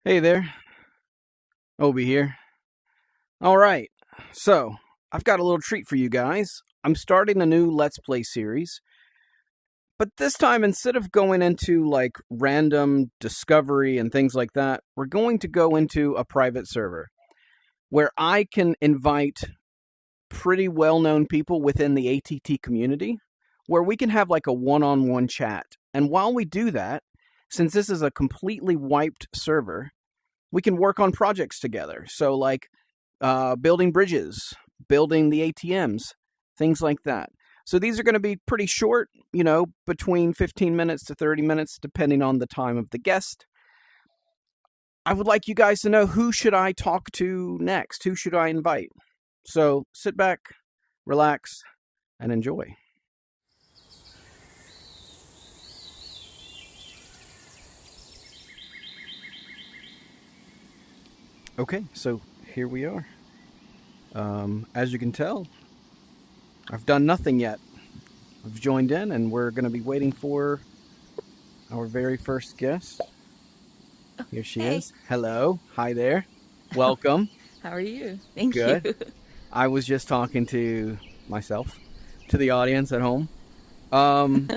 Hey there, Obi here. All right, so I've got a little treat for you guys. I'm starting a new Let's Play series, but this time instead of going into like random discovery and things like that, we're going to go into a private server where I can invite pretty well known people within the ATT community where we can have like a one on one chat. And while we do that, since this is a completely wiped server, we can work on projects together. So, like building bridges, building the ATMs, things like that. So these are going to be pretty short, between 15 minutes to 30 minutes, depending on the time of the guest. I would like you guys to know, who should I talk to next? Who should I invite? So sit back, relax, and enjoy. Okay, so here we are. As you can tell, I've done nothing yet. I've joined in, and we're going to be waiting for our very first guest. Here she Hey, is. Hello. Hi there. Welcome. how are you? Thank you. Good. I was just talking to myself, to the audience at home. Um,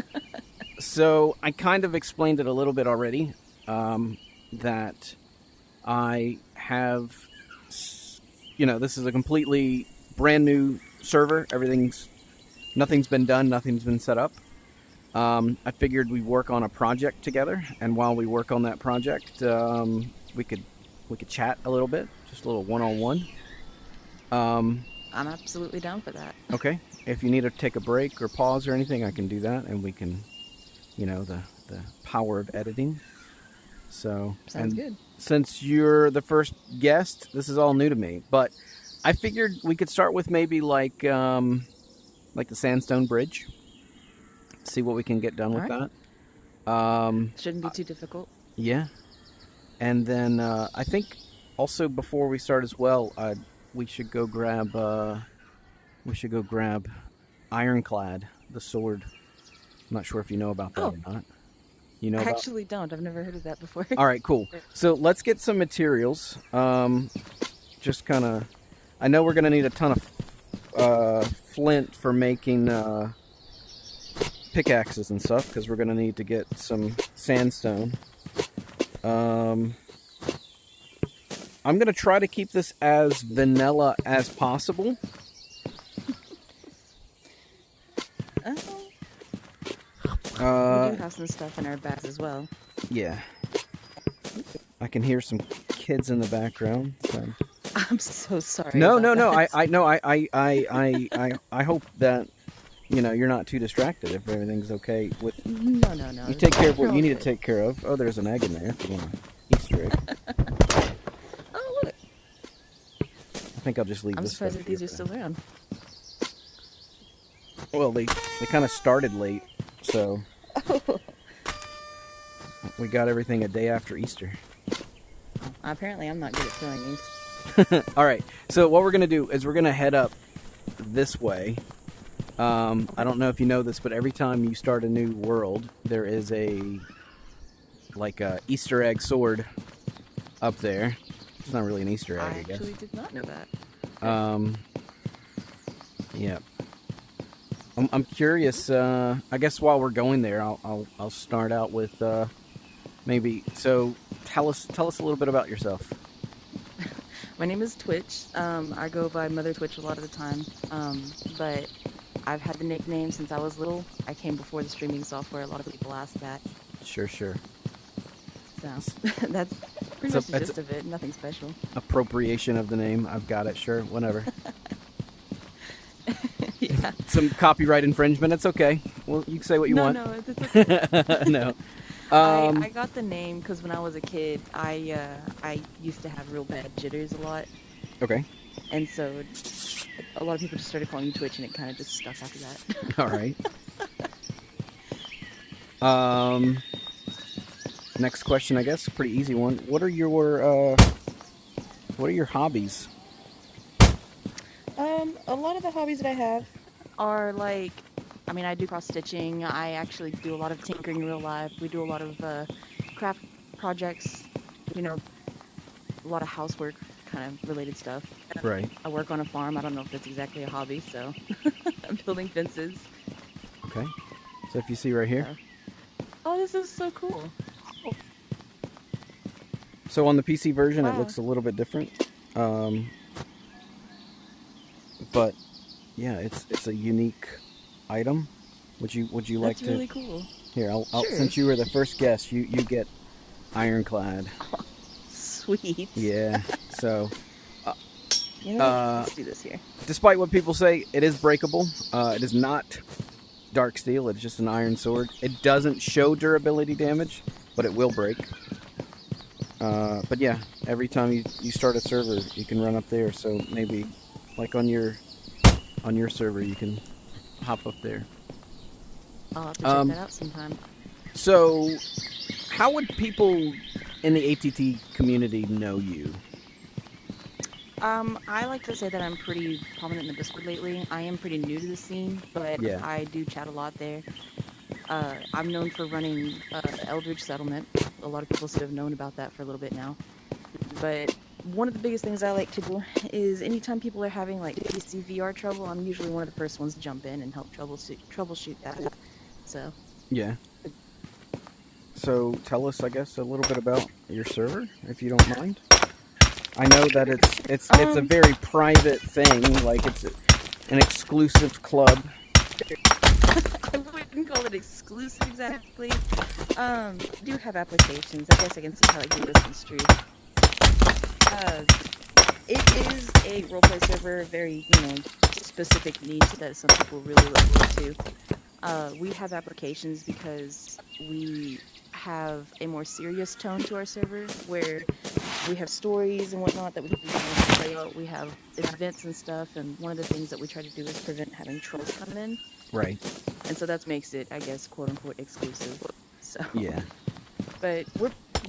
so I kind of explained it a little bit already, that I have, this is a completely brand new server. Nothing's been done, nothing's been set up. I figured we'd work on a project together, and while we work on that project, we could chat a little bit, just a little one-on-one. Um, I'm absolutely down for that. okay, if you need to take a break or pause or anything, I can do that, and we can, the power of editing. So, Sounds and good. since you're the first guest, this is all new to me, but I figured we could start with maybe like the sandstone bridge. See what we can get done All with right. that. Shouldn't be too difficult. Yeah, and then I think also before we start as well, we should go grab Ironclad, the sword. I'm not sure if you know about that Oh, or not. You know I about? actually don't. I've never heard of that before. All right, cool. So let's get some materials. Just kind of. I know we're gonna need a ton of flint for making pickaxes and stuff, because we're gonna need to get some sandstone. Um, I'm gonna try to keep this as vanilla as possible. Oh, we Uh, do have some stuff in our bags as well. yeah, I can hear some kids in the background. So. I'm so sorry No, about no, no. that. I no. I hope that you're not too distracted. If everything's okay with No, no, no. you, take care of You're what all you need to good. take care of. Oh, there's an egg in there. If you want an Easter egg, Oh, look. I think I'll just leave I'm this stuff surprised that here these are for still around. now. Well, they kind of started late, so we got everything a day after Easter. Apparently, I'm not good at filling these. All right. So what we're gonna do is we're gonna head up this way. I Okay. don't know if you know this, but every time you start a new world, there is a Easter egg sword up there. It's not really an Easter egg, I I guess. actually did not know that. Okay. Um, yeah. I'm curious. I guess while we're going there, I'll start out with maybe. So tell us a little bit about yourself. My name is Twitch. I go by Mother Twitch a lot of the time. But I've had the nickname since I was little. I came before the streaming software. A lot of people ask that. Sure, sure. So It's, that's pretty much the it's gist of it. Nothing special. appropriation of the name. I've got it. Sure, whatever. Yeah. Some copyright infringement. It's okay. Well, you can say what you No, want. no, it's okay. No. I got the name because when I was a kid, I used to have real bad jitters a lot, Okay. and so a lot of people just started calling me Twitch, and it kind of just stuck after that. All right. Um. Next question, I guess, pretty easy one. What are your hobbies? A lot of the hobbies that I have are like, I mean, I do cross stitching. I actually do a lot of tinkering in real life. We do a lot of craft projects, you know, a lot of housework kind of related stuff. Right. I work on a farm. I don't know if that's exactly a hobby, so I'm building fences. Okay. So if you see right here. So, oh, this is so cool. So on the PC version, it Wow, looks a little bit different. Um, but yeah, it's a unique item. Would you like that's to? really cool. Here, I'll Sure. since you were the first guest, you get ironclad. Sweet. Yeah. So, uh, You know what? uh, Let's do this here. despite what people say, it is breakable. It is not dark steel. It's just an iron sword. It doesn't show durability damage, but it will break. But yeah, every time you start a server, you can run up there. So maybe, like on your server, you can hop up there. I'll have to check Um, that out sometime. so how would people in the ATT community know you? I like to say that I'm pretty prominent in the Discord lately. I am pretty new to the scene, but Yeah. I do chat a lot there. I'm known for running Eldridge Settlement. A lot of people should have known about that for a little bit now. But one of the biggest things I like to do is anytime people are having like PC VR trouble, I'm usually one of the first ones to jump in and help troubleshoot that. So Yeah. So tell us, I guess, a little bit about your server, if you don't mind. I know that it's a um very private thing, like it's an exclusive club. I wouldn't call it exclusive exactly. Do have applications. I guess I can see how I can do this construed. Uh, it is a roleplay server, very, specific needs that some people really look forward to. We have applications because we have a more serious tone to our server where we have stories and whatnot that we can play out. We have events and stuff, and one of the things that we try to do is prevent having trolls coming in. Right. And so that makes it, I guess, quote unquote exclusive. So, Yeah. but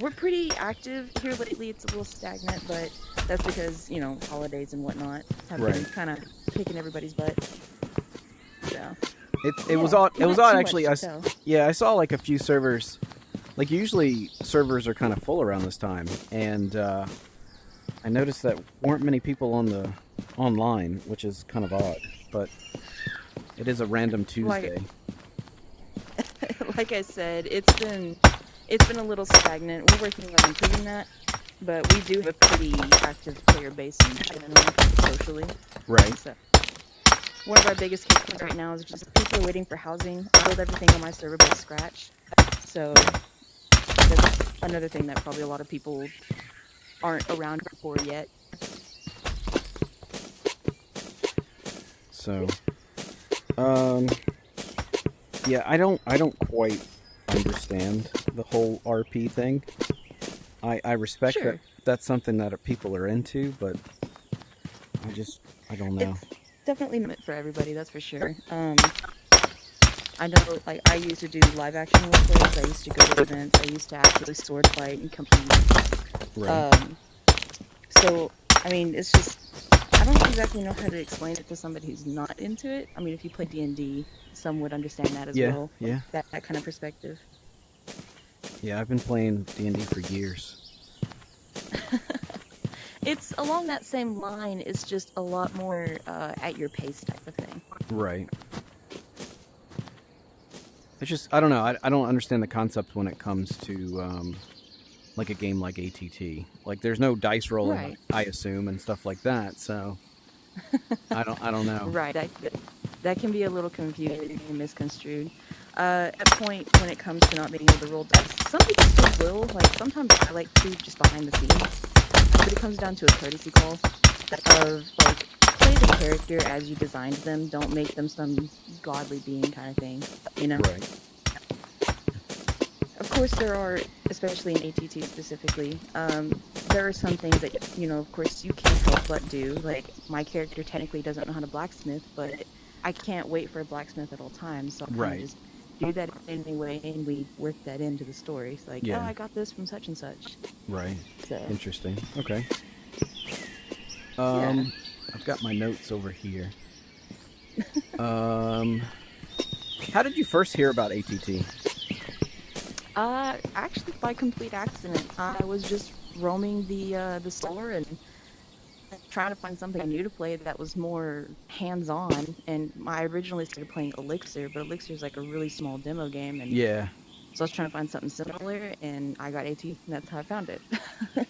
we're pretty active here lately. It's a little stagnant, but that's because holidays and whatnot have been Right. kind of kicking everybody's butt. So It was yeah, odd. It was not odd too actually. much to tell. Yeah, I saw like a few servers. Like usually servers are kind of full around this time, and I noticed that weren't many people on the online, which is kind of odd. But it is a random Like Tuesday. like I said, it's been a little stagnant. We're working on improving that, but we do have a pretty active player base in general, socially. Right. So one of our biggest kickers right now is just people are waiting for housing. I build everything on my server by scratch, so Yeah. that's another thing that probably a lot of people aren't around for yet. So, um, yeah, I don't quite understand the whole RP thing. I respect that Sure, that's something that people are into, but I don't know. it's definitely not meant for everybody, that's for sure. I know, like, I used to do live action role plays. I used to go to events. I used to actually sword fight and compete. Right. Um, so, I mean, it's just, I don't exactly know how to explain it to somebody who's not into it. I mean, if you play D&D, some would understand that as Yeah. well, Yeah. that kind of perspective. Yeah. I've been playing D&D for years. It's along that same line. It's just a lot more at your pace type of thing. Right. It's just I don't know. I don't understand the concept when it comes to like a game like ATT. Like there's no dice rolling, Right. I assume, and stuff like that. So I don't know. Right. That can be a little confusing and misconstrued. At point when it comes to not being able to roll dice, some people still will. Like sometimes I like to just behind the scenes, but it comes down to a courtesy call of like play the character as you designed them. Don't make them some godly being kind of thing. You know. Right. Of course, there are, especially in ATT specifically, there are some things that, of course, you can't help but do. Like, my character technically doesn't know how to blacksmith, but I can't wait for a blacksmith at all times, so I kind of Right. just do that anyway, and we work that into the story. It's like, oh, Yeah. I got this from such and such. Right. So, Interesting. Okay. yeah. I've got my notes over here. How did you first hear about ATT? Actually, by complete accident, I was just roaming the store and trying to find something new to play that was more hands-on. And I originally started playing Elixir, but Elixir is like a really small demo game, and Yeah. so I was trying to find something similar, and I got AT, and that's how I found it.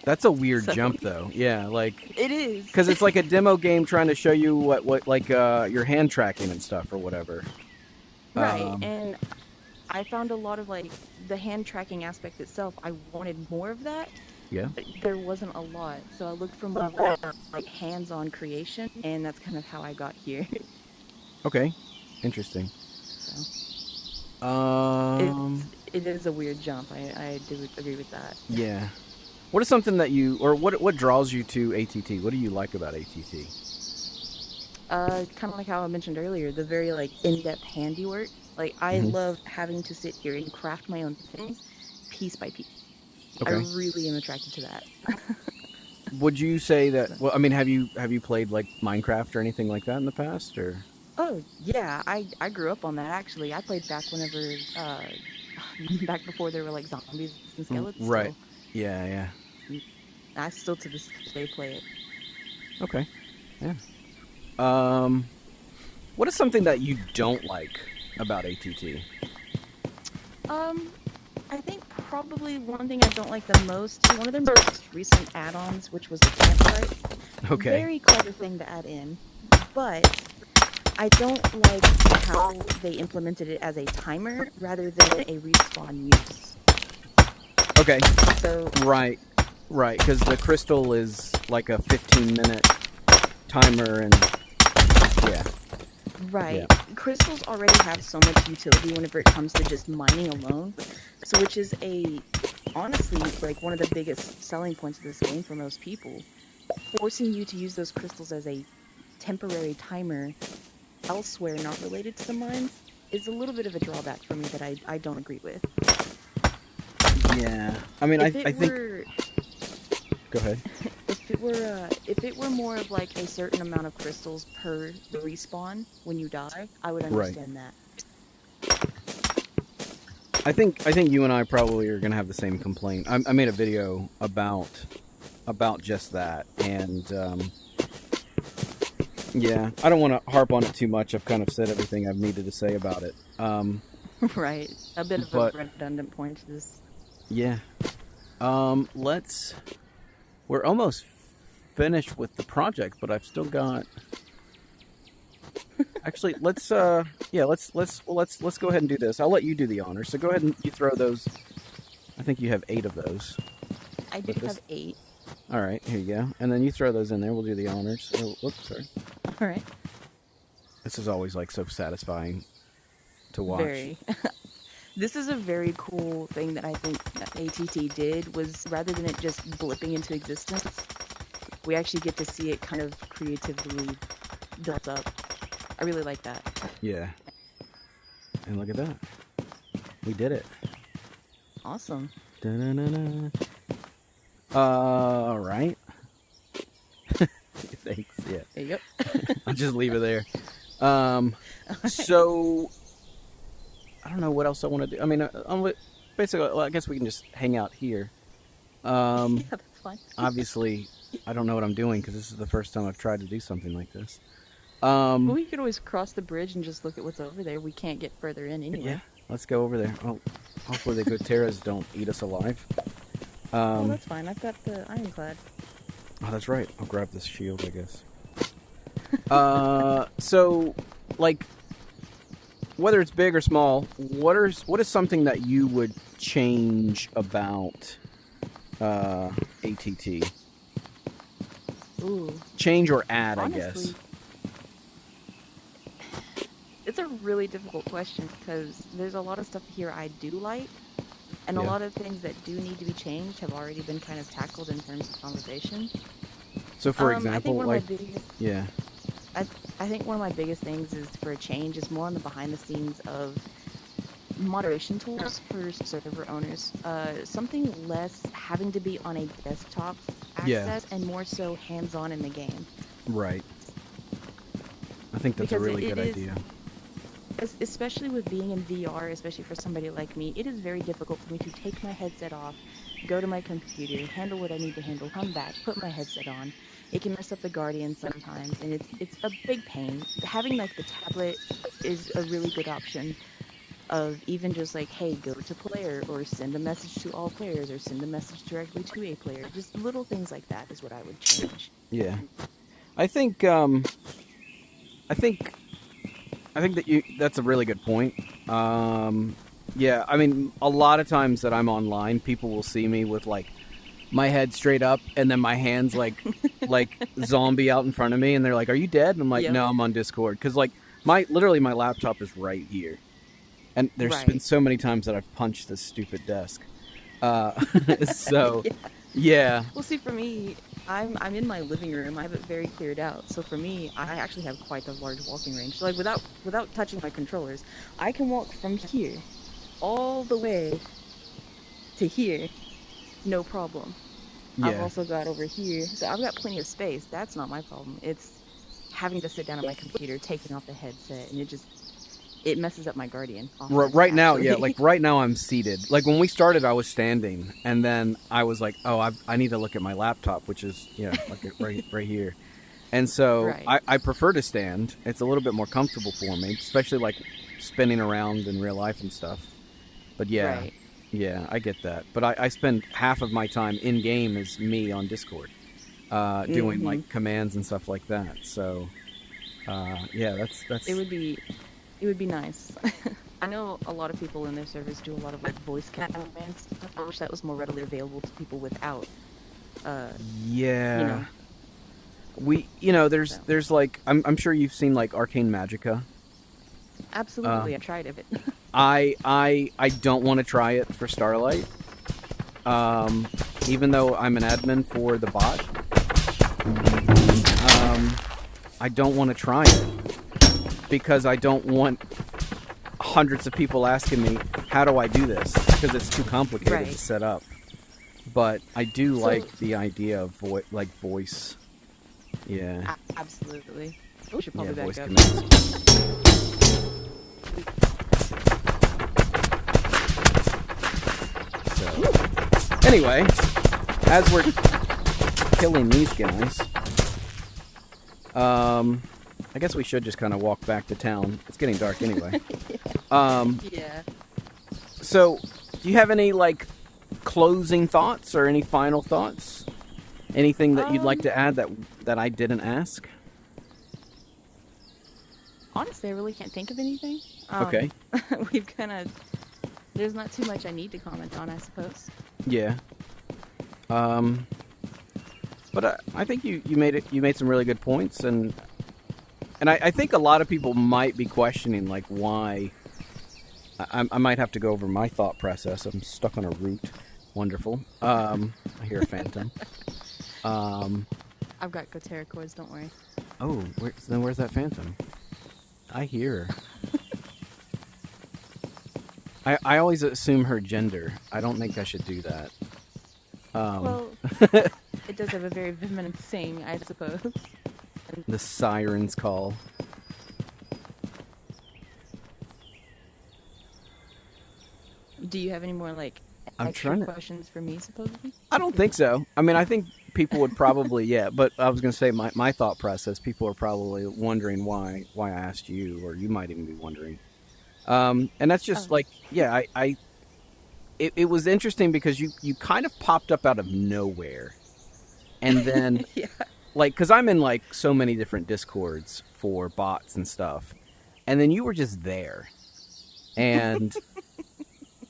That's a weird So jump, though. Yeah, like, it is. because it's like a demo game trying to show you what like your hand tracking and stuff or whatever. Right, Um, and I found a lot of like the hand tracking aspect itself. I wanted more of that, yeah. but there wasn't a lot. So I looked for more like hands-on creation, and that's kind of how I got here. Okay. Interesting. So Um. it is a weird jump. I do agree with that. Yeah. What is something that you, or what draws you to ATT? What do you like about ATT? Kind of like how I mentioned earlier, the very like in-depth handiwork. Like I Hmm. love having to sit here and craft my own things piece by piece. I Okay. really am attracted to that. Would you say that? So, Well, I mean, have you played like Minecraft or anything like that in the past, or? oh yeah, I grew up on that actually. I played back whenever back before there were like zombies and skeletons Right. still. Yeah. Yeah. Mm, I still to this day play it. Okay. Yeah. Um. What is something that you don't like about ATT? Um, I think probably one thing I don't like the most is one of their most recent add-ons, which was the campsite. Okay. Very clever thing to add in, but I don't like how they implemented it as a timer rather than a respawn use. Okay. So, Right. Right. Because the crystal is like a 15-minute timer, and yeah. right, Yeah. crystals already have so much utility whenever it comes to just mining alone. So, which is honestly, like one of the biggest selling points of this game for most people. Forcing you to use those crystals as a temporary timer elsewhere not related to the mines is a little bit of a drawback for me that I don't agree with. Yeah. I mean, If I it think. were Go ahead. if it were more of like a certain amount of crystals per the respawn when you die, I would Right. understand that. I think you and I probably are gonna have the same complaint. I made a video about just that, and yeah, I don't want to harp on it too much. I've kind of said everything I've needed to say about it. Right, a bit of a But redundant point to this. yeah, let's. We're almost finished with the project, but I've still got. Actually, let's yeah, let's go ahead and do this. I'll let you do the honors. So go ahead and you throw those. I think you have 8 of those. I do With have this. 8. All right, here you go. And then you throw those in there. We'll do the honors. Oh, whoops, sorry. All right, This is always like so satisfying to watch. very. This is a very cool thing that I think that ATT did was rather than it just blipping into existence, we actually get to see it kind of creatively built up. I really like that. Yeah. And look at that. We did it. Awesome. Da-na-na-na. All right. Thanks. Yeah. There you I'll just leave it there. go. So I don't know what else I want to do. I mean, basically, well, I guess we can just hang out here. Yeah, that's fine. Obviously, I don't know what I'm doing because this is the first time I've tried to do something like this. Well, we could always cross the bridge and just look at what's over there. We can't get further in Yeah, anyway. let's go over there. Oh, hopefully the Guterres don't eat us alive. Oh, that's fine. I've got the ironclad. Oh, that's right. I'll grab this shield, I guess. So, like, whether it's big or small, what is something that you would change about ATT? Ooh, Change or add, I honestly, guess. it's a really difficult question because there's a lot of stuff here I do like, and a Yeah. lot of things that do need to be changed have already been kind of tackled in terms of conversation. So, for I think example, one of like, my biggest, yeah, I think one of my biggest things is for a change is more on the behind the scenes of moderation tools for server owners. Something less having to be on a desktop yeah, access and more so hands-on in the game. right. I think that's a Because really it good is, idea. especially with being in VR, especially for somebody like me, it is very difficult for me to take my headset off, go to my computer, handle what I need to handle, come back, put my headset on. It can mess up the Guardian sometimes, and it's a big pain. Having like the tablet is a really good option of even just like, hey, go to player or send a message to all players or send a message directly to a player. Just little things like that is what I would change. Yeah. I think I think that's a really good point. Yeah, I mean, a lot of times that I'm online, people will see me with like my head straight up and then my hands like zombie out in front of me, and they're like, "Are you dead?" And I'm like, Yep. "No, I'm on Discord." Because like my laptop is right here, and there's been Right. so many times that I've punched this stupid desk. Uh, so Yeah. yeah, Well, see, for me, I'm in my living room. I have it very cleared out. So for me, I actually have quite a large walking range. So like without touching my controllers, I can walk from here all the way to here, no problem. I've yeah. also got over here, so I've got plenty of space. That's not my problem. It's having to sit down at my computer, taking off the headset, and it messes up my Guardian often, Right now, yeah, like actually. right now I'm seated. Like when we started, I was standing, and then I was like, "Oh, I need to look at my laptop," which is like right here. And so Right. I prefer to stand. It's a little bit more comfortable for me, especially like spinning around in real life and stuff. But yeah, Right. yeah, I get that. But I spend half of my time in game is me on Discord, doing Hmm. like commands and stuff like that. So yeah, It that's would be it would be nice. I know a lot of people in their servers do a lot of like voice commands. I wish that was more readily available to people without, uh, you yeah. know. There's So like I'm sure you've seen like Arcane Magica. Uh, absolutely, I tried it. I don't want to try it for Starlight. Um, Even though I'm an admin for the bot, um, I don't want to try it because I don't want hundreds of people asking me how do I do this because it's too complicated to Right. set up. But I do So like the idea of voice. Yeah, absolutely. Oh, we should yeah, probably voice back up. commands. So anyway, as we're killing these guys, I guess we should just kind of walk back to town. It's getting dark anyway. Um, Yeah. so do you have any like closing thoughts or any final thoughts? Anything that you'd like Um, to add that I didn't ask? Honestly, I really can't think of anything. Okay. We've kind of there's not too much I need to comment on, I suppose. Yeah. Um, but I think you made it. You made some really good points, and I think a lot of people might be questioning like why. I might have to go over my thought process. I'm stuck on a route. Wonderful. I hear a phantom. Um, I've got Gotera cords, don't worry. oh, then where's that phantom? I hear her. I always assume her gender. I don't think I should do that. Um, Well, it does have a very feminine sing, I suppose. And the siren's call. do you have any more like I'm extra trying to. questions for me, supposedly? I don't think so. I mean, I think people would probably, yeah. But I was going to say my thought process. People are probably wondering why I asked you, or you might even be wondering. And that's just Oh, like, yeah, it was interesting because you kind of popped up out of nowhere, and then yeah. like, because I'm in like so many different discords for bots and stuff, and then you were just there, and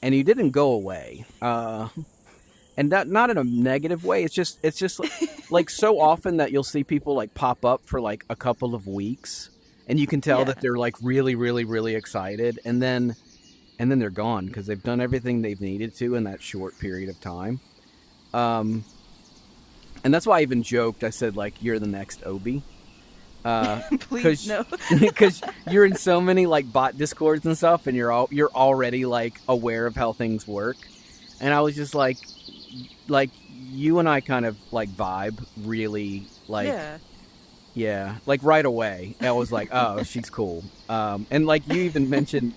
and you didn't go away. And that not in a negative way. It's just like so often that you'll see people like pop up for like a couple of weeks, and you can tell Yeah. that they're like really, really, really excited, and then they're gone because they've done everything they've needed to in that short period of time. Um, and that's why I even joked. I said like you're the next Obi, Please because no. because you're in so many like bot discords and stuff, and you're already like aware of how things work. And I was just like you and I kind of like vibe really like Yeah. Yeah, like right away, I was like, "Oh, she's cool." And like you even mentioned,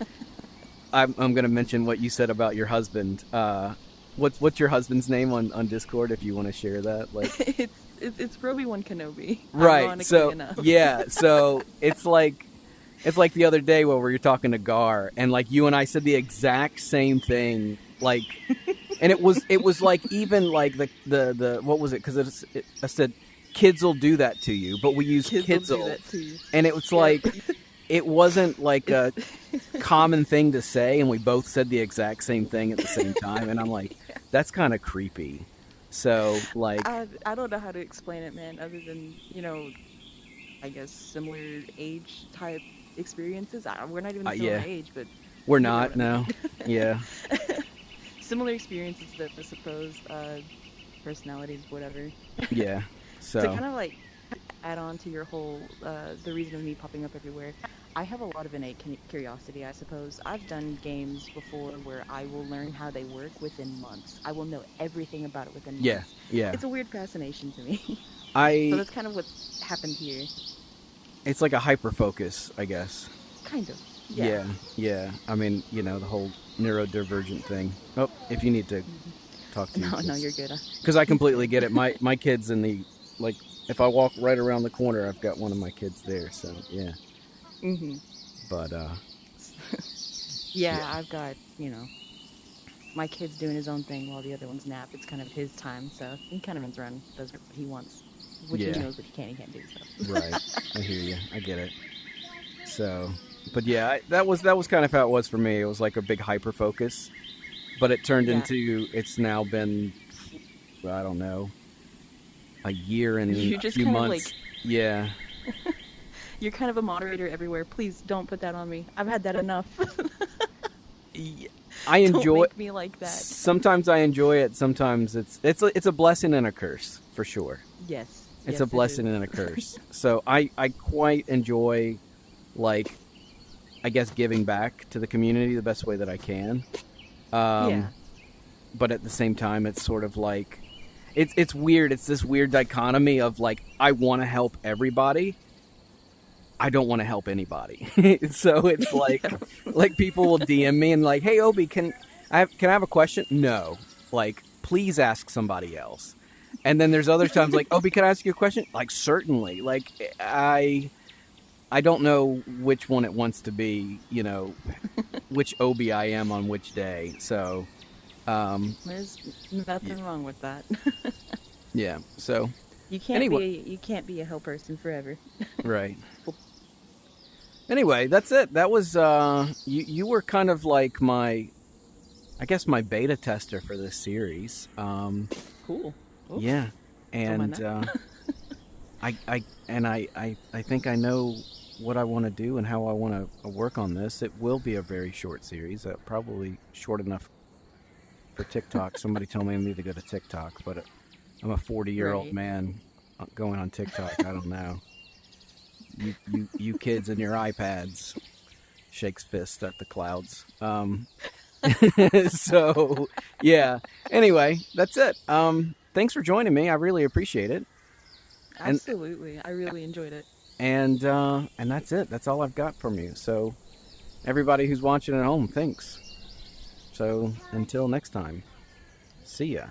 I'm gonna mention what you said about your husband. What's your husband's name on Discord if you want to share that? Like, It's Roby One Kenobi, right. ironically So enough. yeah, so it's like the other day where we were talking to Gar, and like you and I said the exact same thing. Like, and it was like even like the what was it? Because I said kids will do that to you, but we use Kids will do kids'll, that to you. and it was Yep. like it wasn't like It's a common thing to say, and we both said the exact same thing at the same time, and I'm like, that's kind of creepy. So like, I don't know how to explain it, man, other than, I guess similar age type experiences. We're not even the similar yeah, age, but we're you know not what I mean. no, yeah, Similar experiences that I suppose, personalities, whatever. yeah. To So kind of like add on to your whole, the reason of me popping up everywhere, I have a lot of innate curiosity, I suppose. I've done games before where I will learn how they work within months. I will know everything about it within yeah, months. yeah. It's a weird fascination to me. So I that's kind of what happened here. It's like a hyper focus, I guess. Kind of. Yeah. Yeah, yeah. I mean, the whole neurodivergent thing. Oh, if you need to Mhm. talk to your No, no, kids, you're good. because I He's completely good. get it. My kids in the like, if I walk right around the corner, I've got one of my kids there. So yeah, Hmm. but Yeah, yeah, I've got, my kid's doing his own thing while the other one's nap. It's kind of his time, so he kind of runs around, does what he wants, which he yeah, knows what he can and can't do. right. So, I hear you. I get it. So, but yeah, that was kind of how it was for me. It was like a big hyper focus, but it turned yeah, into it's now been, I don't know, a year and you're a just few kind of months. like, Yeah. you're kind of a moderator everywhere. Please don't put that on me. I've had that enough. I Don't enjoy. make me like that. Sometimes I enjoy it. Sometimes it's a blessing and a curse for sure. Yes, It's a yes, it is. blessing and a curse. So I quite enjoy, like, I guess, giving back to the community the best way that I can. Um, Yeah, but at the same time, it's sort of like it's weird. It's this weird dichotomy of like I want to help everybody, I don't want to help anybody. So it's yeah, like people will DM me and like, "Hey Obi, can I have a question?" No. Like, please ask somebody else. And then there's other times like, "Obi, can I ask you a question?" Like, certainly. Like, I don't know which one it wants to be, which Obi I am on which day. So, um there's yeah. nothing wrong with that. Yeah. So, You can't anyway, be a hell person forever. right. Anyway, that's it. That was you were kind of like I guess my beta tester for this series. Cool. Oh, Yeah, don't mind and that. I think I know what I want to do and how I want to work on this. It will be a very short series, probably short enough for TikTok. Somebody told me I need to go to TikTok, but I'm a 40-year-old Right. man going on TikTok. I don't know. You kids and your iPads. Shakes fist at the clouds. So yeah. Anyway, that's it. Thanks for joining me. I really appreciate it. And Absolutely. I really enjoyed it. and that's it. That's all I've got from you. So everybody who's watching at home, thanks. So until next time, see ya.